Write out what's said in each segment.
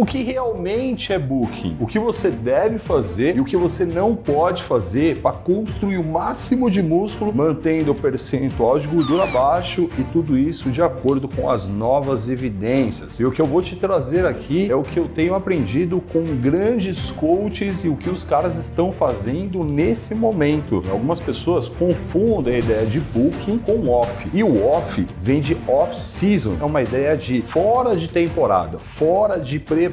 O que realmente é booking? O que você deve fazer e o que você não pode fazer para construir o máximo de músculo, mantendo o percentual de gordura baixo e tudo isso de acordo com as novas evidências. E o que eu vou te trazer aqui é o que eu tenho aprendido com grandes coaches e o que os caras estão fazendo nesse momento. Algumas pessoas confundem a ideia de booking com off. E o off vem de off-season. É uma ideia de fora de temporada, fora de preparação.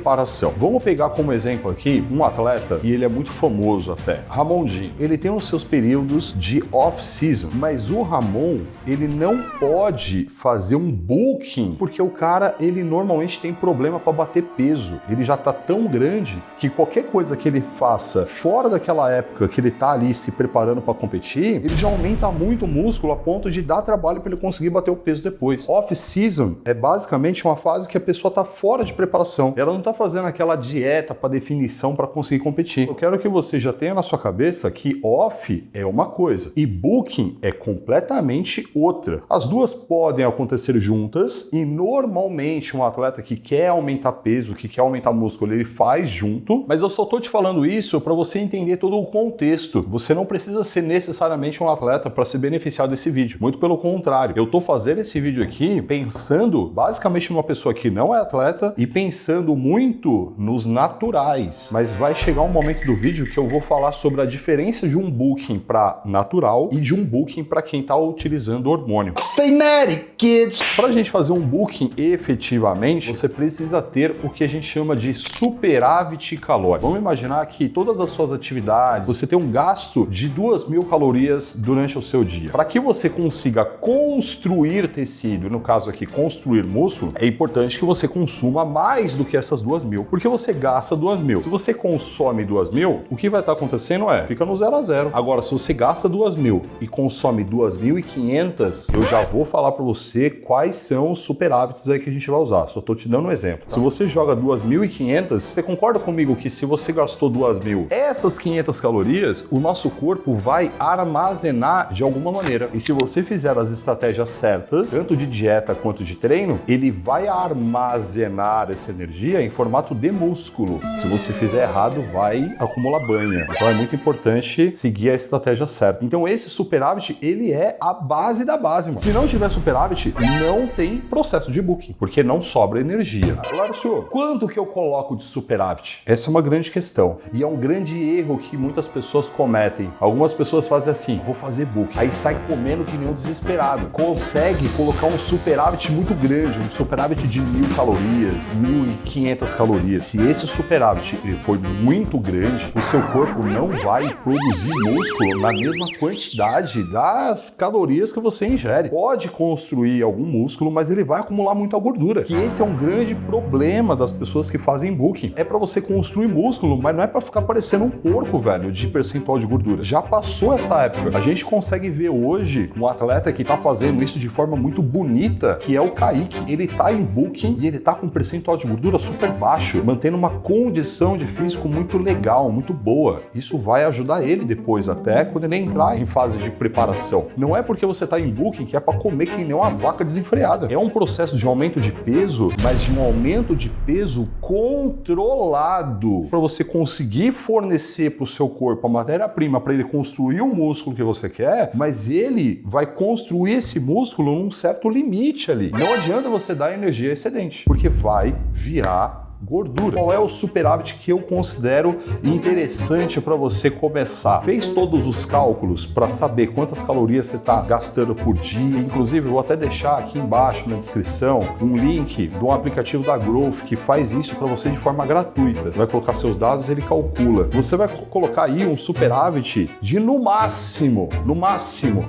Vamos pegar como exemplo aqui um atleta, e ele é muito famoso até, Ramondinho. Ele tem os seus períodos de off-season, mas o Ramon, ele não pode fazer um booking, porque o cara, ele normalmente tem problema para bater peso. Ele já tá tão grande que qualquer coisa que ele faça fora daquela época que ele tá ali se preparando para competir, ele já aumenta muito o músculo a ponto de dar trabalho para ele conseguir bater o peso depois. Off-season é basicamente uma fase que a pessoa tá fora de preparação. Ela não tá fazendo aquela dieta para definição para conseguir competir. Eu quero que você já tenha na sua cabeça que off é uma coisa e booking é completamente outra. As duas podem acontecer juntas e normalmente um atleta que quer aumentar peso, que quer aumentar músculo, ele faz junto, mas eu só tô te falando isso para você entender todo o contexto. Você não precisa ser necessariamente um atleta para se beneficiar desse vídeo. Muito pelo contrário. Eu tô fazendo esse vídeo aqui pensando basicamente numa pessoa que não é atleta e pensando muito nos naturais, mas vai chegar um momento do vídeo que eu vou falar sobre a diferença de um booking para natural e de um booking para quem está utilizando hormônio. Stay ready, kids! Para a gente fazer um booking efetivamente, você precisa ter o que a gente chama de superávit calórico. Vamos imaginar que todas as suas atividades, você tem um gasto de 2.000 calorias durante o seu dia. Para que você consiga construir tecido, no caso aqui construir músculo, é importante que você consuma mais do que essas 2.000, porque você gasta 2.000. Se você consome 2.000, o que vai estar acontecendo fica no 0 a 0. Agora, se você gasta 2.000 e consome 2.500, eu já vou falar para você quais são os superávites aí que a gente vai usar. Só tô te dando um exemplo. Se você joga 2.500, você concorda comigo que se você gastou 2.000, essas 500 calorias, o nosso corpo vai armazenar de alguma maneira. E se você fizer as estratégias certas, tanto de dieta quanto de treino, ele vai armazenar essa energia em formato de músculo. Se você fizer errado, vai acumular banha. Então é muito importante seguir a estratégia certa. Então esse superávit, ele é a base da base, mano. Se não tiver superávit, não tem processo de booking, porque não sobra energia. Agora, senhor, quanto que eu coloco de superávit? Essa é uma grande questão. E é um grande erro que muitas pessoas cometem. Algumas pessoas fazem assim, vou fazer booking. Aí sai comendo que nem um desesperado. Consegue colocar um superávit muito grande, um superávit de 1.000 calorias, 1.500 calorias. Se esse superávit ele for muito grande, o seu corpo não vai produzir músculo na mesma quantidade das calorias que você ingere. Pode construir algum músculo, mas ele vai acumular muita gordura. Que esse é um grande problema das pessoas que fazem booking. É para você construir músculo, mas não é para ficar parecendo um porco, velho, de percentual de gordura. Já passou essa época. A gente consegue ver hoje um atleta que tá fazendo isso de forma muito bonita, que é o Kaique. Ele tá em booking e ele tá com um percentual de gordura super baixo, mantendo uma condição de físico muito legal, muito boa. Isso vai ajudar ele depois, até quando ele entrar em fase de preparação. Não é porque você tá em booking que é para comer que nem uma vaca desenfreada. É um processo de aumento de peso, mas de um aumento de peso controlado, para você conseguir fornecer para o seu corpo a matéria-prima para ele construir o músculo que você quer, mas ele vai construir esse músculo num certo limite ali. Não adianta você dar energia excedente, porque vai virar gordura. Qual é o superávit que eu considero interessante para você começar? Fez todos os cálculos para saber quantas calorias você está gastando por dia? Inclusive, eu vou até deixar aqui embaixo na descrição um link de um aplicativo da Growth que faz isso para você de forma gratuita. Você vai colocar seus dados, ele calcula. Você vai colocar aí um superávit de no máximo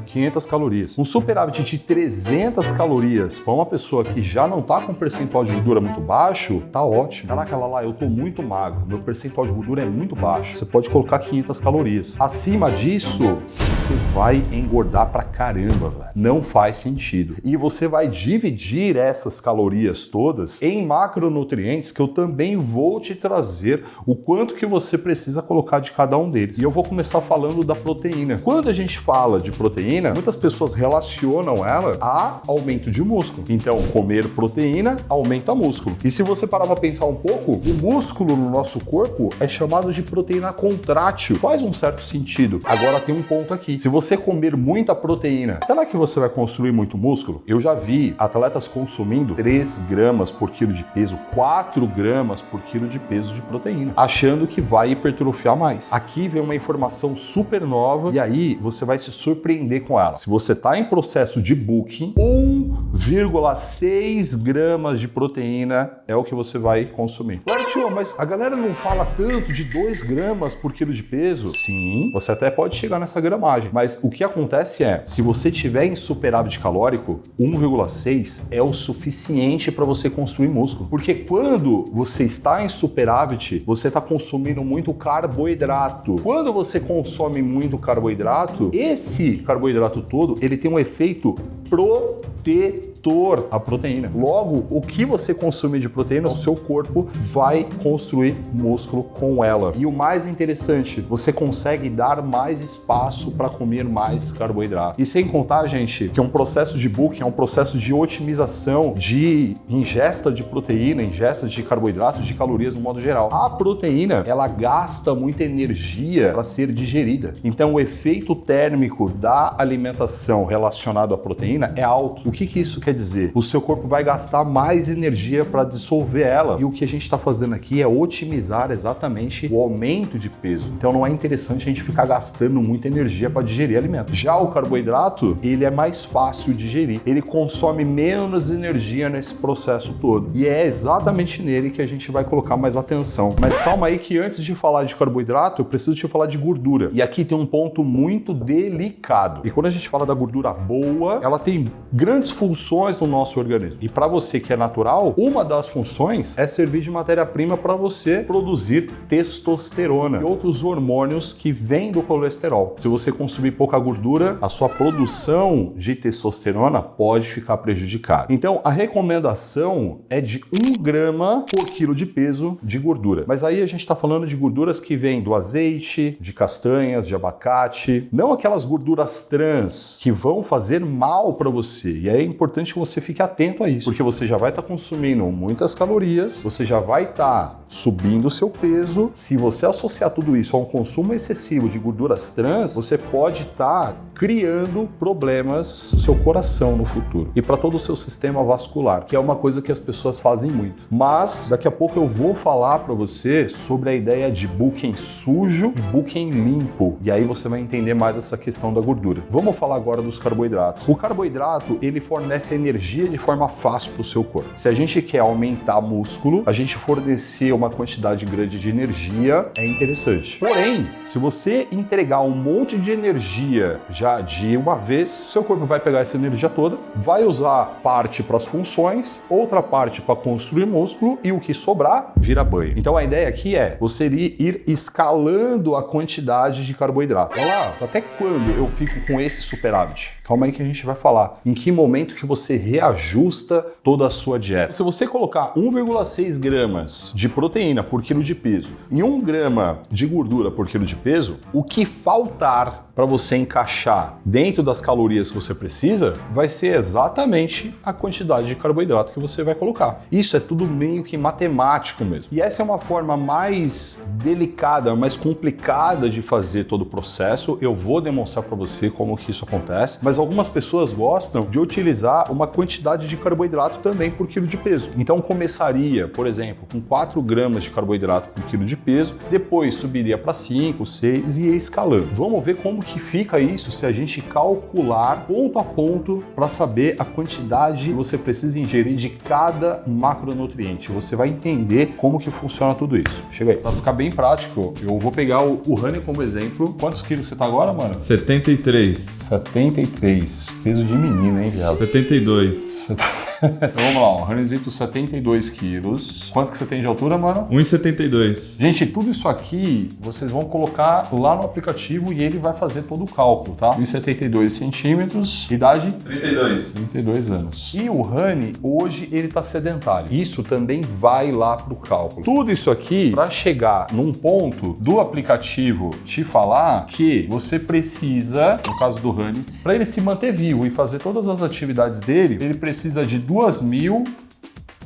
500 calorias. Um superávit de 300 calorias para uma pessoa que já não está com percentual de gordura muito baixo, tá ótimo. Caraca, lá, eu tô muito magro, meu percentual de gordura é muito baixo. Você pode colocar 500 calorias. Acima disso, você vai engordar pra caramba, velho. Não faz sentido. E você vai dividir essas calorias todas em macronutrientes que eu também vou te trazer o quanto que você precisa colocar de cada um deles. E eu vou começar falando da proteína. Quando a gente fala de proteína, muitas pessoas relacionam ela a aumento de músculo. Então, comer proteína aumenta músculo. E se você parar pra pensar um pouco, o músculo no nosso corpo é chamado de proteína contrátil. Faz um certo sentido. Agora tem um ponto aqui. Se você comer muita proteína, será que você vai construir muito músculo? Eu já vi atletas consumindo 3 gramas por quilo de peso, 4 gramas por quilo de peso de proteína, achando que vai hipertrofiar mais. Aqui vem uma informação super nova e aí você vai se surpreender com ela. Se você está em processo de bulking, 1,6 gramas de proteína é o que você vai consumir. Larcio, mas a galera não fala tanto de 2 gramas por quilo de peso? Sim, você até pode chegar nessa gramagem, mas o que acontece é, se você tiver em superávit calórico, 1,6 é o suficiente para você construir músculo. Porque quando você está em superávit, você está consumindo muito carboidrato. Quando você consome muito carboidrato, esse carboidrato todo, ele tem um efeito protetor à proteína. Logo, o que você consumir de proteína, o seu corpo vai construir músculo com ela. E o mais interessante, você consegue dar mais espaço para comer mais carboidrato. E sem contar, gente, que um processo de bulking é um processo de otimização de ingesta de proteína, ingesta de carboidratos, de calorias no modo geral. A proteína, ela gasta muita energia para ser digerida. Então, o efeito térmico da alimentação relacionado à proteína é alto. O que isso quer dizer? O seu corpo vai gastar mais energia para dissolver ela. E o que a gente está fazendo aqui é otimizar exatamente o aumento de peso. Então não é interessante a gente ficar gastando muita energia para digerir alimento. Já o carboidrato, ele é mais fácil de digerir. Ele consome menos energia nesse processo todo. E é exatamente nele que a gente vai colocar mais atenção. Mas calma aí que antes de falar de carboidrato, eu preciso te falar de gordura. E aqui tem um ponto muito delicado. E quando a gente fala da gordura boa, ela tem grandes funções no nosso organismo. E para você que é natural, uma das funções é servir de matéria-prima para você produzir testosterona e outros hormônios que vêm do colesterol. Se você consumir pouca gordura, a sua produção de testosterona pode ficar prejudicada. Então, a recomendação é de 1 grama por quilo de peso de gordura. Mas aí a gente está falando de gorduras que vêm do azeite, de castanhas, de abacate, não aquelas gorduras trans que vão fazer mal para você. E é importante que você fique atento a isso, porque você já vai estar consumindo muitas calorias, você já vai estar subindo o seu peso. Se você associar tudo isso a um consumo excessivo de gorduras trans, você pode estar criando problemas no seu coração no futuro e para todo o seu sistema vascular, que é uma coisa que as pessoas fazem muito. Mas daqui a pouco eu vou falar para você sobre a ideia de bulking sujo e bulking limpo, e aí você vai entender mais essa questão da gordura. Vamos falar agora dos carboidratos. O carboidrato, ele fornece energia de forma fácil para o seu corpo. Se a gente quer aumentar músculo, a gente fornecer uma quantidade grande de energia é interessante. Porém, se você entregar um monte de energia já de uma vez, seu corpo vai pegar essa energia toda, vai usar parte para as funções, outra parte para construir músculo e o que sobrar vira banho. Então a ideia aqui é você ir escalando a quantidade de carboidrato. Olha lá, até quando eu fico com esse superávit? Calma aí que a gente vai falar em que momento que você reajusta toda a sua dieta. Se você colocar 1,6 gramas de proteína por quilo de peso e 1 grama de gordura por quilo de peso, o que faltar para você encaixar dentro das calorias que você precisa vai ser exatamente a quantidade de carboidrato que você vai colocar. Isso é tudo meio que matemático mesmo. E essa é uma forma mais delicada, mais complicada de fazer todo o processo. Eu vou demonstrar para você como que isso acontece, mas algumas pessoas gostam de utilizar uma quantidade de carboidrato também por quilo de peso. Então começaria, por exemplo, com 4 gramas de carboidrato por quilo de peso, depois subiria para 5, 6 e ia escalando. Vamos ver como que fica isso se a gente calcular ponto a ponto para saber a quantidade que você precisa ingerir de cada macronutriente. Você vai entender como que funciona tudo isso. Chega aí. Para ficar bem prático, eu vou pegar o Rani como exemplo. Quantos quilos você tá agora, mano? 73. 73. Peso de menino, hein, viado? 72. Então, vamos lá, o Ranizito, 72 quilos. Quanto que você tem de altura, mano? 1,72. Gente, tudo isso aqui vocês vão colocar lá no aplicativo e ele vai fazer todo o cálculo, tá? 1,72 centímetros, idade? 32. 32 anos. E o Rani, hoje, ele tá sedentário. Isso também vai lá pro cálculo. Tudo isso aqui para chegar num ponto do aplicativo te falar que você precisa, no caso do Rani, para ele se manter vivo e fazer todas as atividades dele, ele precisa de 2.000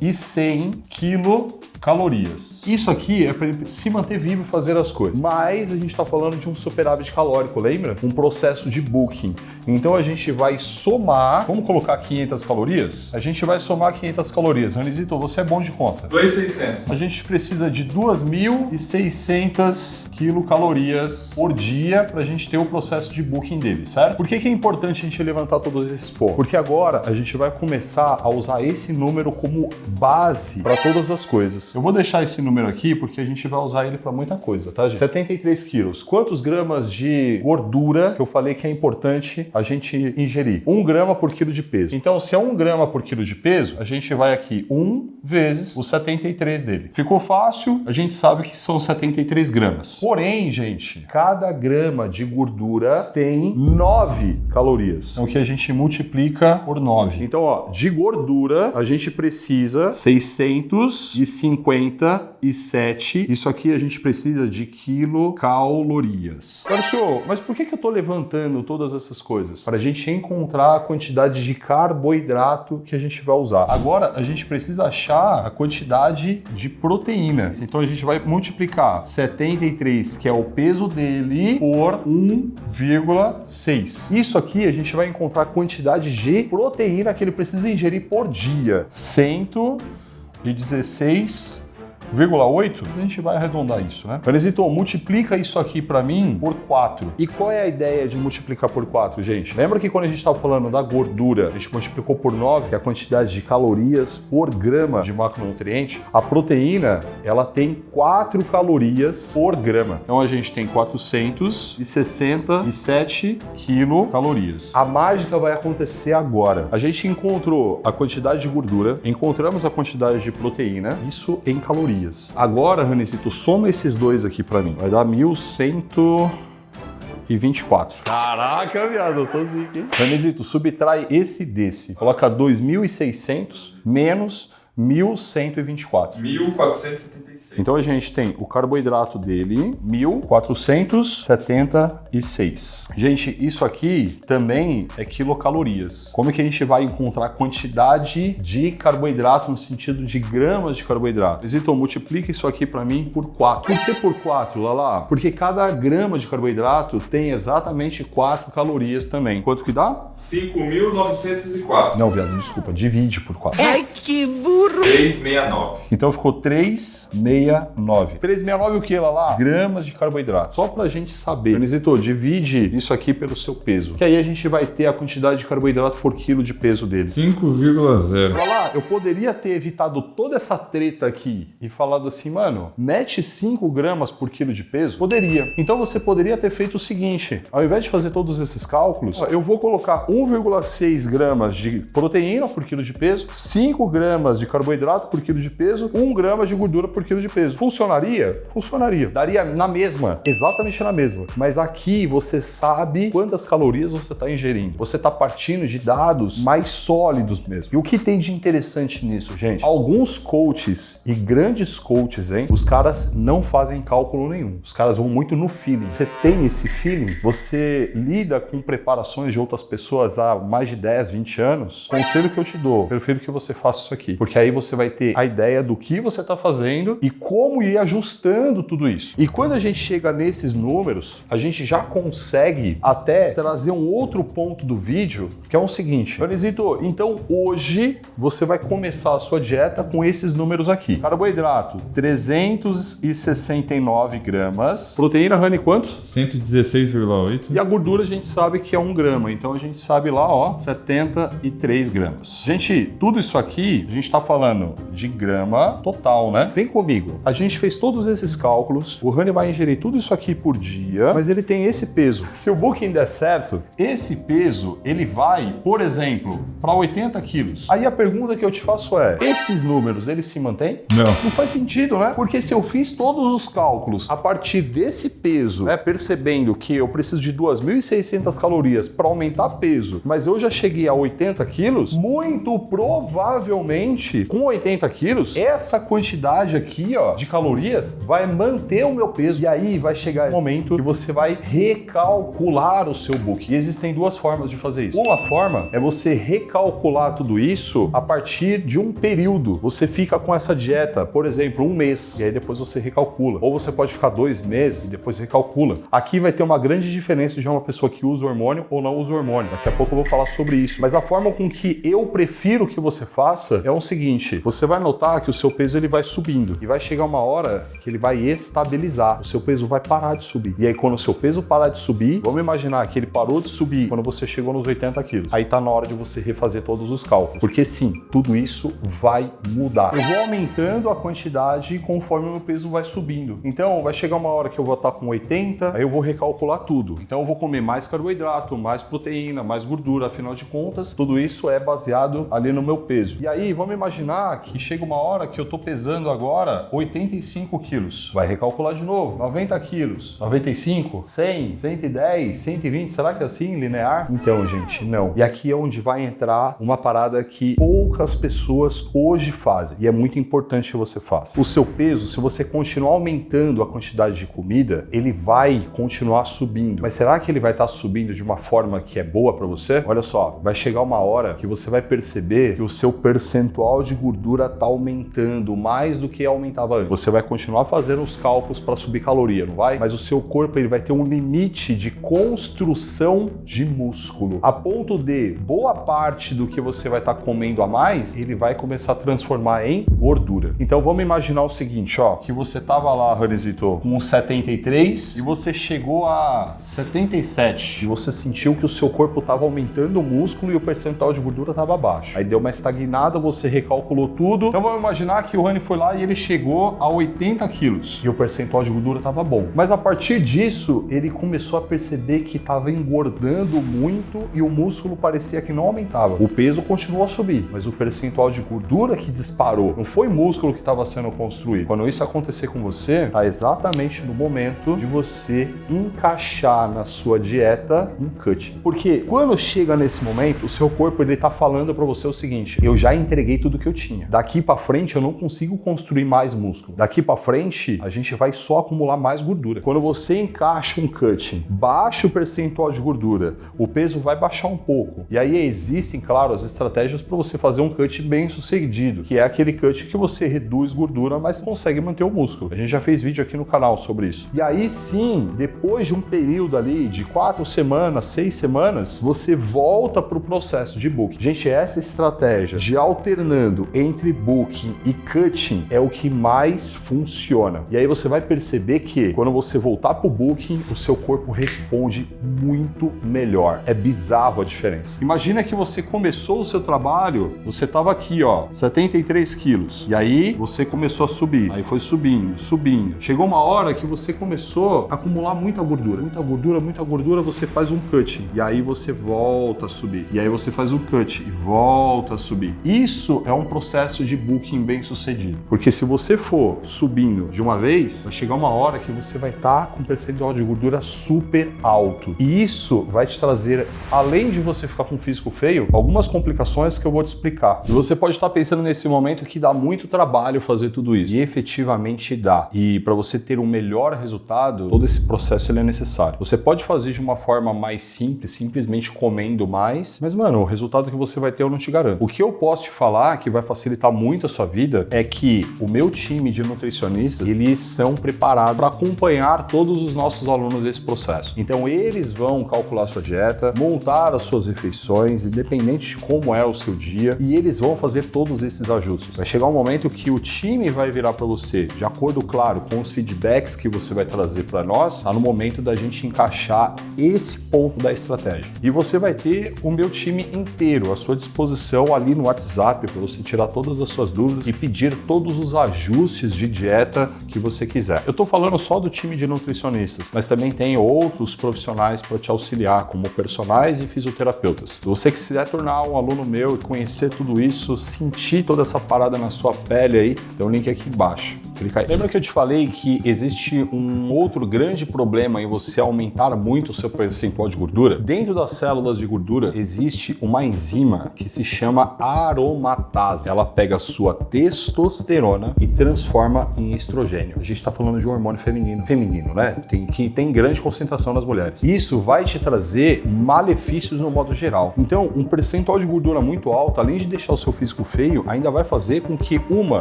2.100 quilocalorias. Isso aqui é para ele se manter vivo e fazer as coisas. Mas a gente está falando de um superávit calórico, lembra? Um processo de bulking. Então a gente vai somar, vamos colocar 500 calorias? A gente vai somar 500 calorias. Ranizito, você é bom de conta. 2.600. A gente precisa de 2.600 quilocalorias por dia para a gente ter o processo de bulking dele, certo? Por que é importante a gente levantar todos esses pontos? Porque agora a gente vai começar a usar esse número como base para todas as coisas. Eu vou deixar esse número aqui porque a gente vai usar ele para muita coisa, tá, gente? 73 quilos. Quantos gramas de gordura que eu falei que é importante a gente ingerir? 1 grama por quilo de peso. Então, se é 1 grama por quilo de peso, a gente vai aqui 1 vezes o 73 dele. Ficou fácil? A gente sabe que são 73 gramas. Porém, gente, cada grama de gordura tem 9 calorias. Então, que a gente multiplica por 9. Então, ó, de gordura, a gente precisa 657. Isso aqui a gente precisa de quilocalorias. Agora, senhor, mas por que eu tô levantando todas essas coisas? Para a gente encontrar a quantidade de carboidrato que a gente vai usar. Agora, a gente precisa achar a quantidade de proteína. Então, a gente vai multiplicar 73, que é o peso dele, por 1,6. Isso aqui a gente vai encontrar a quantidade de proteína que ele precisa ingerir por dia. 116,8. A gente vai arredondar isso, né? Vanesito, multiplica isso aqui para mim por 4. E qual é a ideia de multiplicar por 4, gente? Lembra que quando a gente estava falando da gordura, a gente multiplicou por 9, que é a quantidade de calorias por grama de macronutriente? A proteína, ela tem 4 calorias por grama. Então a gente tem 467 quilocalorias. A mágica vai acontecer agora. A gente encontrou a quantidade de gordura, encontramos a quantidade de proteína, isso em calorias. Agora, Ranicito, soma esses dois aqui pra mim. Vai dar 1.124. Caraca, viado, eu tô zica, hein? Ranicito, subtrai esse desse. Coloca 2.600 menos 1.124. 1.476. Então a gente tem o carboidrato dele, 1.476. Gente, isso aqui também é quilocalorias. Como é que a gente vai encontrar a quantidade de carboidrato no sentido de gramas de carboidrato? Então, multiplica isso aqui para mim por 4. Por que por 4, Lala? Porque cada grama de carboidrato tem exatamente 4 calorias também. Quanto que dá? 5.904. Não, viado, desculpa, divide por 4. Ai, que burro! 369. Então ficou 369. 369 o que, Lala? Gramas de carboidrato. Só pra gente saber. Anisito, divide isso aqui pelo seu peso. Que aí a gente vai ter a quantidade de carboidrato por quilo de peso dele. 5,0. Lala, eu poderia ter evitado toda essa treta aqui e falado assim, mano, mete 5 gramas por quilo de peso? Poderia. Então você poderia ter feito o seguinte, ao invés de fazer todos esses cálculos, eu vou colocar 1,6 gramas de proteína por quilo de peso, 5 gramas de carboidrato por quilo de peso, 1 grama de gordura por quilo de peso. Funcionaria? Funcionaria. Daria na mesma, exatamente na mesma. Mas aqui você sabe quantas calorias você está ingerindo. Você está partindo de dados mais sólidos mesmo. E o que tem de interessante nisso, gente? Alguns coaches e grandes coaches, hein? Os caras não fazem cálculo nenhum. Os caras vão muito no feeling. Você tem esse feeling? Você lida com preparações de outras pessoas há mais de 10, 20 anos? Conselho que eu te dou, prefiro que você faça isso aqui. Porque aí você vai ter a ideia do que você está fazendo e como ir ajustando tudo isso. E quando a gente chega nesses números, a gente já consegue até trazer um outro ponto do vídeo, que é o seguinte. Vanesito, então hoje você vai começar a sua dieta com esses números aqui. Carboidrato, 369 gramas. Proteína, Rani, quanto? 116,8. E a gordura a gente sabe que é 1 grama, então a gente sabe lá, ó, 73 gramas. Gente, tudo isso aqui, a gente tá falando de grama total, né? Vem comigo. A gente fez todos esses cálculos, o Rani vai ingerir tudo isso aqui por dia, mas ele tem esse peso. Se o booking der certo, esse peso, ele vai, por exemplo, para 80 quilos. Aí a pergunta que eu te faço é, esses números, eles se mantêm? Não. Não faz sentido, né? Porque se eu fiz todos os cálculos a partir desse peso, né, percebendo que eu preciso de 2.600 calorias para aumentar peso, mas eu já cheguei a 80 quilos, muito provavelmente seguinte, com 80 quilos, essa quantidade aqui, ó, de calorias vai manter o meu peso. E aí vai chegar o momento que você vai recalcular o seu book. E existem duas formas de fazer isso. Uma forma é você recalcular tudo isso a partir de um período. Você fica com essa dieta, por exemplo, um mês, e aí depois você recalcula. Ou você pode ficar 2 meses e depois recalcula. Aqui vai ter uma grande diferença de uma pessoa que usa hormônio ou não usa hormônio. Daqui a pouco eu vou falar sobre isso. Mas a forma com que eu prefiro que você faça é o seguinte: você vai notar que o seu peso ele vai subindo e vai chegar uma hora que ele vai estabilizar. O seu peso vai parar de subir. E aí quando o seu peso parar de subir, vamos imaginar que ele parou de subir quando você chegou nos 80 quilos. Aí tá na hora de você refazer todos os cálculos. Porque sim, tudo isso vai mudar. Eu vou aumentando a quantidade conforme o meu peso vai subindo. Então vai chegar uma hora que eu vou estar com 80, aí eu vou recalcular tudo. Então eu vou comer mais carboidrato, mais proteína, mais gordura, afinal de contas, tudo isso é baseado ali no meu peso. E aí, vamos imaginar que chega uma hora que eu tô pesando agora 85 quilos. Vai recalcular de novo, 90 quilos, 95, 100, 110, 120, será que é assim, linear? Então, gente, não. E aqui é onde vai entrar uma parada que poucas pessoas hoje fazem, e é muito importante que você faça. O seu peso, se você continuar aumentando a quantidade de comida, ele vai continuar subindo. Mas será que ele vai estar subindo de uma forma que é boa para você? Olha só, vai chegar uma hora que você vai perceber que o seu percentual de gordura está aumentando mais do que aumentava antes. Você vai continuar fazendo os cálculos para subir caloria, não vai? Mas o seu corpo ele vai ter um limite de construção de músculo, a ponto de boa parte do que você vai estar comendo a mais, ele vai começar a transformar em gordura. Então vamos imaginar o seguinte, ó, que você tava lá, Ranizito, com 73 e você chegou a 77 e você sentiu que o seu corpo estava aumentando o músculo e o percentual de gordura estava baixo. Aí deu uma estagnada, você recalculou tudo. Então vamos imaginar que o Rani foi lá e ele chegou a 80 quilos e o percentual de gordura estava bom. Mas a partir disso, ele começou a perceber que estava engordando muito e o músculo parecia que não aumentava. O peso continuou a subir, mas o percentual de gordura que disparou. Não foi músculo que estava sendo construído. Quando isso acontecer com você, tá exatamente no momento de você encaixar na sua dieta um cut. Porque quando chega nesse momento, o seu corpo ele tá falando para você o seguinte: eu já entreguei tudo que eu tinha. Daqui para frente eu não consigo construir mais músculo. Daqui para frente a gente vai só acumular mais gordura. Quando você encaixa um cut, baixa o percentual de gordura, o peso vai baixar um pouco. E aí existem, claro, as estratégias para você fazer um cut bem sucedido, que é aquele cut que você reduz gordura, mas consegue manter o músculo. A gente já fez vídeo aqui no canal sobre isso. E aí sim, depois de um período ali de 4 semanas, 6 semanas, você volta para o processo de booking. Gente, essa estratégia de alternando entre booking e cutting é o que mais funciona. E aí você vai perceber que quando você voltar para o booking, o seu corpo responde muito melhor. É bizarro a diferença. Imagina que você começou o seu trabalho, você estava aqui, ó, 73 quilos. E aí você começou a subir. Aí foi subindo, subindo. Chegou uma hora que você começou a acumular muita gordura. Muita gordura, você faz um cutting. E aí você volta a subir. E aí você faz um cut e volta a subir. Isso é um processo de booking bem sucedido. Porque se você for subindo de uma vez, vai chegar uma hora que você vai estar com um percentual de gordura super alto. E isso vai te trazer, além de você ficar com um físico feio, algumas complicações que eu vou te explicar. E você pode estar pensando nesse momento que dá muito trabalho fazer tudo isso. E efetivamente dá. E para você ter um melhor resultado, todo esse processo ele é necessário. Você pode fazer de uma forma mais simples, simplesmente comendo mais, mas mano, o resultado que você vai ter eu não te garanto. O que eu posso te falar que vai facilitar muito a sua vida é que o meu time de nutricionistas, eles são preparados para acompanhar todos os nossos alunos nesse processo. Então eles vão calcular a sua dieta, montar as suas refeições, independente de como é o seu dia, e eles vão fazer todos esses ajustes. Vai chegar um momento que o time vai virar para você, de acordo, claro, com os feedbacks que você vai trazer para nós, tá no momento da gente encaixar esse ponto da estratégia. E você vai ter o meu time inteiro à sua disposição ali no WhatsApp para você tirar todas as suas dúvidas e pedir todos os ajustes de dieta que você quiser. Eu estou falando só do time de nutricionistas, mas também tem outros profissionais para te auxiliar, como personagens e fisioterapeutas. Se você quiser tornar um aluno meu e conhecer tudo isso, sentir toda essa parada na sua pele aí, tem um link aqui embaixo. clica aí. Lembra que eu te falei que existe um outro grande problema em você aumentar muito o seu percentual de gordura? Dentro das células de gordura existe uma enzima que se chama aromatase. Ela pega a sua testosterona e transforma em estrogênio. A gente está falando de um hormônio feminino, né? Que tem grande concentração nas mulheres. Isso vai te trazer malefícios no modo geral. Então, um percentual de gordura muito alto, além de deixar o seu físico feio, ainda vai fazer com que,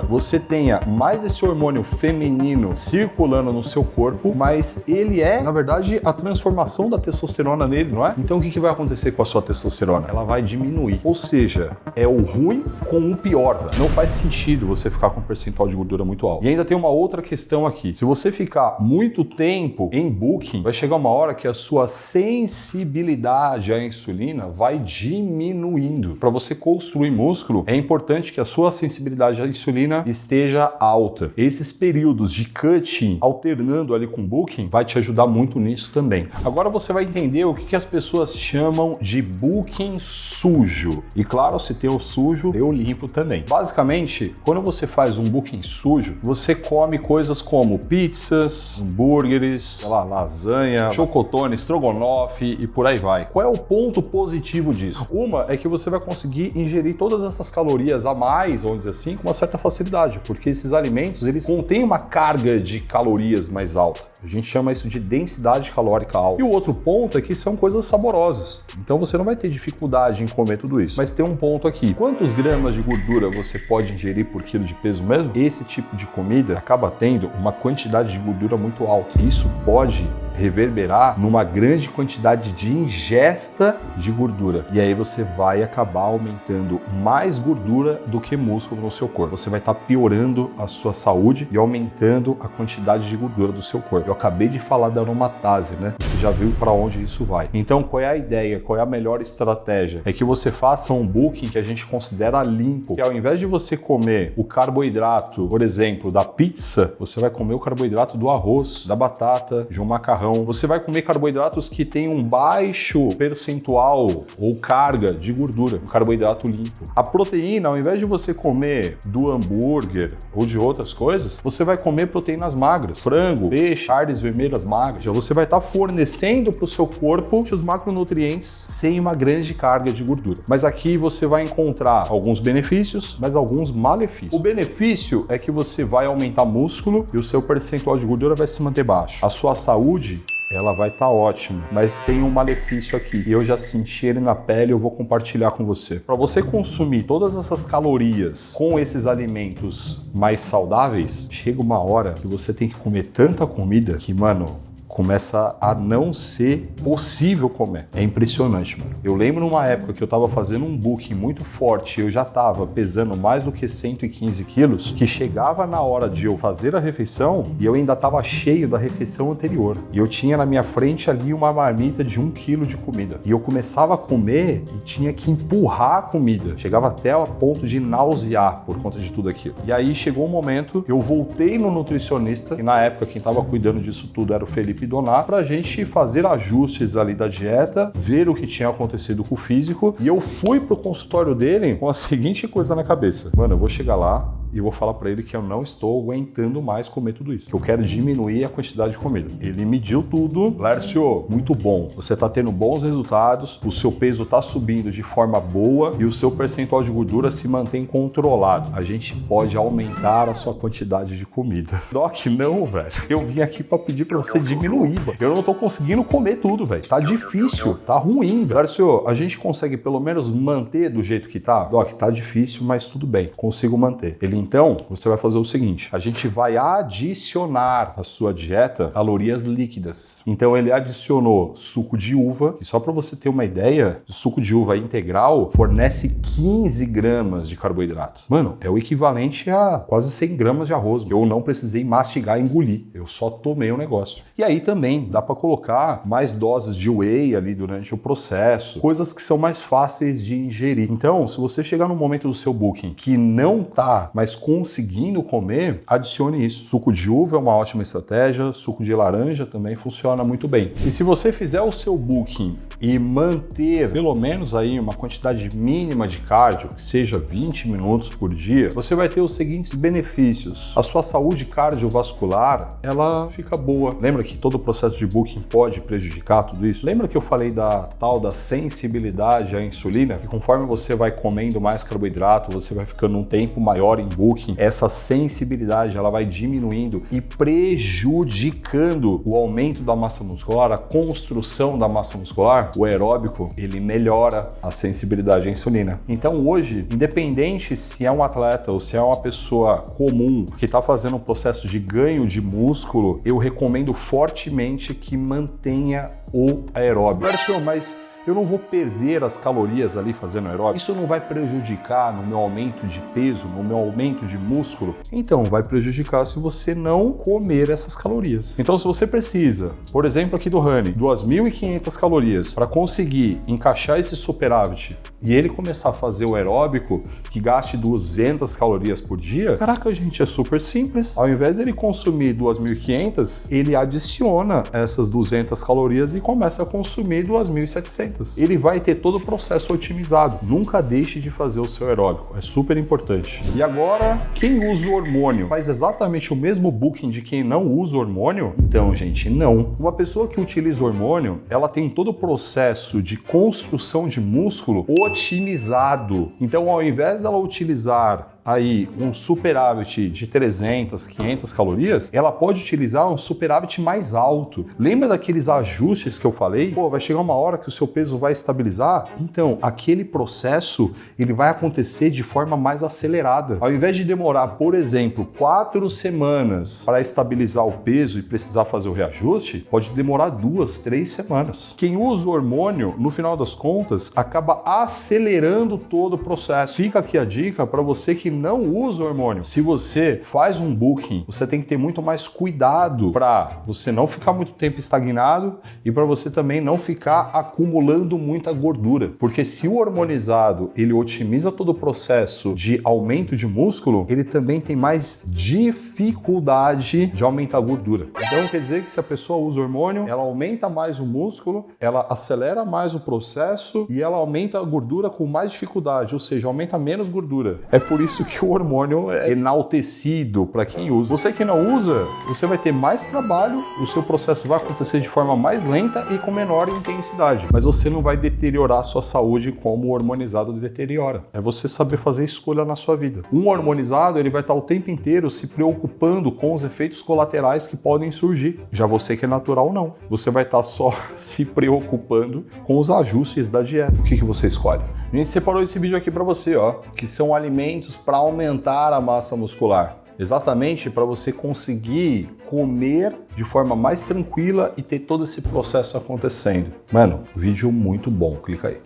você tenha mais esse hormônio feminino circulando no seu corpo, mas ele é, na verdade, a transformação da testosterona nele, não é? Então, o que vai acontecer com a sua testosterona? Ela vai diminuir. Ou seja, é o ruim com o pior. Véio. Não faz sentido você ficar com um percentual de gordura muito alto. E ainda tem uma outra questão aqui. Se você ficar muito tempo em bulking, vai chegar uma hora que a sua sensibilidade à insulina vai diminuindo. Para você construir músculo, é importante que a sua sensibilidade à insulina esteja alta. Esses períodos de cutting, alternando ali com bulking, vai te ajudar muito nisso também. Agora você vai entender o que as pessoas chamam de bulking sujo. E claro, se tem o sujo, eu limpo também. Basicamente, quando você faz um bulking sujo, você come coisas como pizzas, hambúrgueres, sei lá, lasanha, chocotone, estrogonofe e por aí vai. Qual é o ponto positivo disso? Uma é que você vai conseguir ingerir todas essas calorias a mais, vamos dizer assim, com uma certa facilidade, porque esses alimentos, eles contêm uma carga de calorias mais alta. A gente chama isso de densidade calórica alta. E o outro ponto é que são coisas saborosas. Então você não vai ter dificuldade em comer tudo isso. Mas tem um ponto aqui. Quantos gramas de gordura você pode ingerir por quilo de peso mesmo? Esse tipo de comida acaba tendo uma quantidade de gordura muito alta. Isso pode reverberar numa grande quantidade de ingesta de gordura. E aí você vai acabar aumentando mais gordura do que músculo no seu corpo. Você vai estar piorando a sua saúde e aumentando a quantidade de gordura do seu corpo. Eu acabei de falar da aromatase, né? Você já viu para onde isso vai. Então, qual é a ideia? Qual é a melhor estratégia? É que você faça um bulking que a gente considera limpo. Que ao invés de você comer o carboidrato, por exemplo, da pizza, você vai comer o carboidrato do arroz, da batata, de um macarrão. Você vai comer carboidratos que têm um baixo percentual ou carga de gordura, um carboidrato limpo. A proteína, ao invés de você comer do hambúrguer ou de outras coisas, você vai comer proteínas magras, frango, peixe, carnes vermelhas magras. Já você vai estar fornecendo para o seu corpo os macronutrientes sem uma grande carga de gordura. Mas aqui você vai encontrar alguns benefícios, mas alguns malefícios. O benefício é que você vai aumentar músculo e o seu percentual de gordura vai se manter baixo. A sua saúde, ela vai estar ótima, mas tem um malefício aqui e eu já senti ele na pele e eu vou compartilhar com você. Para você consumir todas essas calorias com esses alimentos mais saudáveis, chega uma hora que você tem que comer tanta comida que, mano, começa a não ser possível comer. É impressionante, mano. Eu lembro numa época que eu tava fazendo um bulking muito forte, eu já tava pesando mais do que 115 quilos, que chegava na hora de eu fazer a refeição e eu ainda tava cheio da refeição anterior. E eu tinha na minha frente ali uma marmita de 1 quilo de comida. E eu começava a comer e tinha que empurrar a comida. Chegava até a ponto de nausear por conta de tudo aquilo. E aí chegou um momento, eu voltei no nutricionista, e na época quem tava cuidando disso tudo era o Felipe Donar, pra gente fazer ajustes ali da dieta, ver o que tinha acontecido com o físico, e eu fui pro consultório dele com a seguinte coisa na cabeça: mano, eu vou chegar lá e vou falar pra ele que eu não estou aguentando mais comer tudo isso, que eu quero diminuir a quantidade de comida. Ele mediu tudo. Lércio, muito bom, você tá tendo bons resultados, o seu peso tá subindo de forma boa e o seu percentual de gordura se mantém controlado. A gente pode aumentar a sua quantidade de comida. Doc, não, velho. Eu vim aqui pra pedir pra você diminuir, velho. Eu não tô conseguindo comer tudo, velho. Tá difícil, tá ruim. Lércio, a gente consegue pelo menos manter do jeito que tá? Doc, tá difícil, mas tudo bem, consigo manter. Ele, então, você vai fazer o seguinte: a gente vai adicionar à sua dieta calorias líquidas. Então ele adicionou suco de uva, que só para você ter uma ideia, o suco de uva integral fornece 15 gramas de carboidrato. Mano, é o equivalente a quase 100 gramas de arroz. Eu não precisei mastigar e engolir, eu só tomei o negócio. E aí também dá para colocar mais doses de whey ali durante o processo, coisas que são mais fáceis de ingerir. Então, se você chegar no momento do seu bulking que não tá mais mas conseguindo comer, adicione isso. Suco de uva é uma ótima estratégia, suco de laranja também funciona muito bem. E se você fizer o seu booking e manter pelo menos aí uma quantidade mínima de cardio, que seja 20 minutos por dia, você vai ter os seguintes benefícios. A sua saúde cardiovascular, ela fica boa. Lembra que todo o processo de booking pode prejudicar tudo isso? Lembra que eu falei da tal da sensibilidade à insulina? Que conforme você vai comendo mais carboidrato, você vai ficando um tempo maior em booking, essa sensibilidade ela vai diminuindo e prejudicando o aumento da massa muscular, a construção da massa muscular. O aeróbico, ele melhora a sensibilidade à insulina. Então hoje, independente se é um atleta ou se é uma pessoa comum que está fazendo um processo de ganho de músculo, eu recomendo fortemente que mantenha o aeróbico. Mas eu não vou perder as calorias ali fazendo aeróbico? Isso não vai prejudicar no meu aumento de peso, no meu aumento de músculo? Então, vai prejudicar se você não comer essas calorias. Então, se você precisa, por exemplo aqui do Rani, 2.500 calorias para conseguir encaixar esse superávit e ele começar a fazer o aeróbico que gaste 200 calorias por dia, caraca, gente, é super simples. Ao invés dele consumir 2.500, ele adiciona essas 200 calorias e começa a consumir 2.700. Ele vai ter todo o processo otimizado. Nunca deixe de fazer o seu aeróbico, é super importante. E agora, quem usa o hormônio faz exatamente o mesmo booking de quem não usa o hormônio? Então, gente, não. Uma pessoa que utiliza o hormônio, ela tem todo o processo de construção de músculo otimizado. Então, ao invés dela utilizar aí um superávit de 300, 500 calorias, ela pode utilizar um superávit mais alto. Lembra daqueles ajustes que eu falei? Pô, vai chegar uma hora que o seu peso vai estabilizar? Então, aquele processo, ele vai acontecer de forma mais acelerada. Ao invés de demorar, por exemplo, 4 semanas para estabilizar o peso e precisar fazer o reajuste, pode demorar 2, 3 semanas. Quem usa o hormônio, no final das contas, acaba acelerando todo o processo. Fica aqui a dica para você que não usa o hormônio. Se você faz um booking, você tem que ter muito mais cuidado para você não ficar muito tempo estagnado e para você também não ficar acumulando muita gordura. Porque se o hormonizado, ele otimiza todo o processo de aumento de músculo, ele também tem mais dificuldade de aumentar a gordura. Então quer dizer que se a pessoa usa hormônio, ela aumenta mais o músculo, ela acelera mais o processo e ela aumenta a gordura com mais dificuldade, ou seja, aumenta menos gordura. É por isso que o hormônio é enaltecido para quem usa. Você que não usa, você vai ter mais trabalho, o seu processo vai acontecer de forma mais lenta e com menor intensidade, mas você não vai deteriorar a sua saúde como o hormonizado deteriora. É você saber fazer escolha na sua vida. Um hormonizado, ele vai estar o tempo inteiro se preocupando com os efeitos colaterais que podem surgir. Já você que é natural, não. Você vai estar só se preocupando com os ajustes da dieta. O que você escolhe? A gente separou esse vídeo aqui para você, ó, que são alimentos para aumentar a massa muscular. Exatamente para você conseguir comer de forma mais tranquila e ter todo esse processo acontecendo. Mano, vídeo muito bom, clica aí.